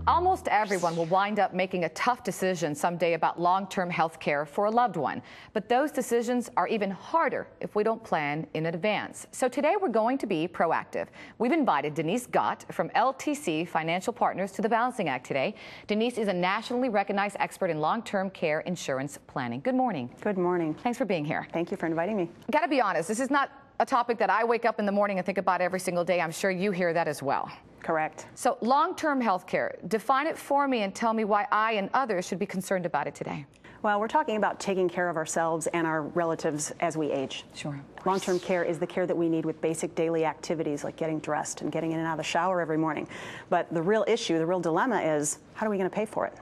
Almost everyone will wind up making a tough decision someday about long-term health care for a loved one. But those decisions are even harder if we don't plan in advance. So today we're going to be proactive. We've invited Denise Gott from LTC Financial Partners to the Balancing Act today. Denise is a nationally recognized expert in long-term care insurance planning. Good morning. Good morning. Thanks for being here. Thank you for inviting me. Got to be honest, this is not a topic that I wake up in the morning and think about every single day. I'm sure you hear that as well. Correct. So long-term health care, define it for me and tell me why I and others should be concerned about it today. Well, we're talking about taking care of ourselves and our relatives as we age. Sure. Long-term care is the care that we need with basic daily activities like getting dressed and getting in and out of the shower every morning. But the real issue, the real dilemma is, how are we going to pay for it?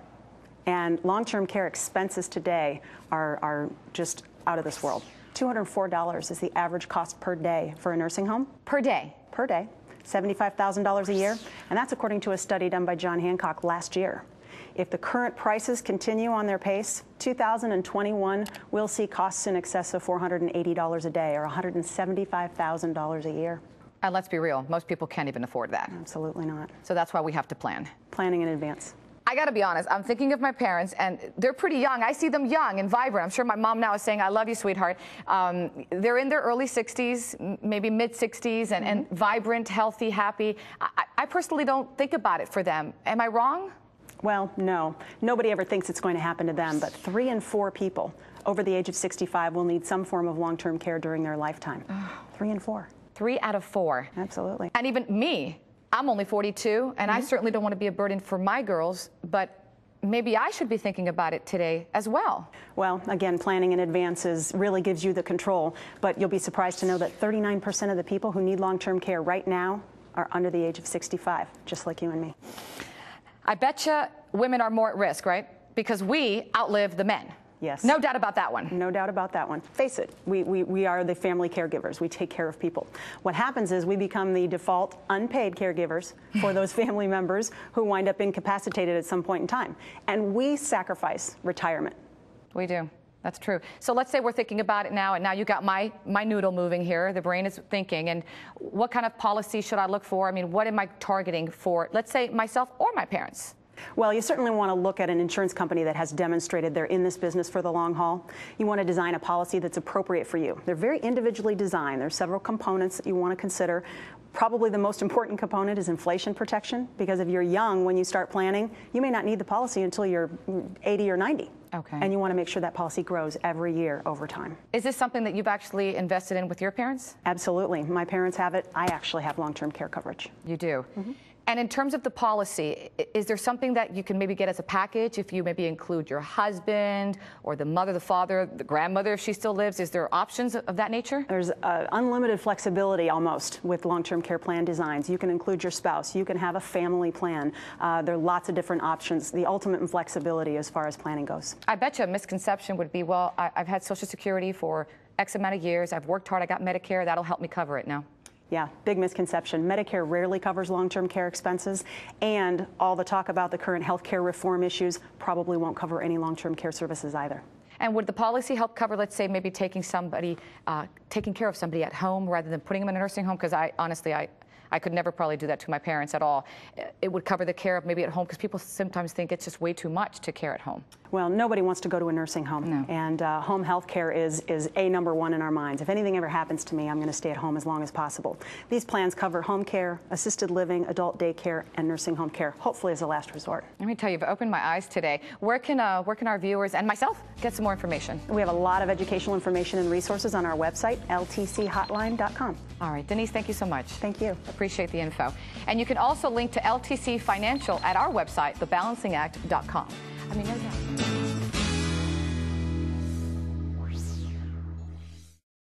And long-term care expenses today are just out of this world. $204 is the average cost per day for a nursing home. Per day? Per day. $75,000 a year, and that's according to a study done by John Hancock last year. If the current prices continue on their pace, 2021 will see costs in excess of $480 a day, or $175,000 a year. And let's be real, most people can't even afford that. Absolutely not. So that's why we have to plan. Planning in advance. I got to be honest, I'm thinking of my parents, and they're pretty young. I see them young and vibrant. I'm sure my mom now is saying, I love you, sweetheart. They're in their early 60s, maybe mid-60s, and vibrant, healthy, happy. I personally don't think about it for them. Am I wrong? Well, no. Nobody ever thinks it's going to happen to them, but 3 in 4 people over the age of 65 will need some form of long-term care during their lifetime. 3 in 4. 3 out of 4. Absolutely. And even me. I'm only 42, and I certainly don't want to be a burden for my girls, but maybe I should be thinking about it today as well. Well, again, planning in advance really gives you the control, but you'll be surprised to know that 39% of the people who need long-term care right now are under the age of 65, just like you and me. I betcha women are more at risk, right? Because we outlive the men. Yes. No doubt about that one. No doubt about that one. Face it, we are the family caregivers. We take care of people. What happens is we become the default unpaid caregivers for those family members who wind up incapacitated at some point in time. And we sacrifice retirement. We do. That's true. So let's say we're thinking about it now, and now you got my noodle moving here. The brain is thinking, and what kind of policy should I look for? I mean, what am I targeting for, let's say, myself or my parents? Well, you certainly want to look at an insurance company that has demonstrated they're in this business for the long haul. You want to design a policy that's appropriate for you. They're very individually designed. There's several components that you want to consider. Probably the most important component is inflation protection, because if you're young when you start planning, you may not need the policy until you're 80 or 90. Okay. And you want to make sure that policy grows every year over time. Is this something that you've actually invested in with your parents? Absolutely. My parents have it. I actually have long-term care coverage. You do? Mm-hmm. And in terms of the policy, is there something that you can maybe get as a package if you maybe include your husband or the mother, the father, the grandmother if she still lives? Is there options of that nature? There's unlimited flexibility almost with long-term care plan designs. You can include your spouse. You can have a family plan. There are lots of different options. The ultimate in flexibility as far as planning goes. I bet you a misconception would be, well, I've had Social Security for X amount of years. I've worked hard. I got Medicare. That'll help me cover it now. Yeah, big misconception. Medicare rarely covers long-term care expenses, and all the talk about the current health care reform issues probably won't cover any long-term care services either. And would the policy help cover, let's say, maybe taking care of somebody at home rather than putting them in a nursing home? Because honestly, I could never probably do that to my parents at all. It would cover the care of maybe at home, because people sometimes think it's just way too much to care at home. Well, nobody wants to go to a nursing home. No. And home health care is #1 in our minds. If anything ever happens to me, I'm going to stay at home as long as possible. These plans cover home care, assisted living, adult daycare, and nursing home care, hopefully as a last resort. Let me tell you, you've opened my eyes today. Where can our viewers and myself get some more information? We have a lot of educational information and resources on our website, ltchotline.com. All right, Denise, thank you so much. Thank you. Appreciate the info. And you can also link to LTC Financial at our website, thebalancingAct.com. I mean, no doubt.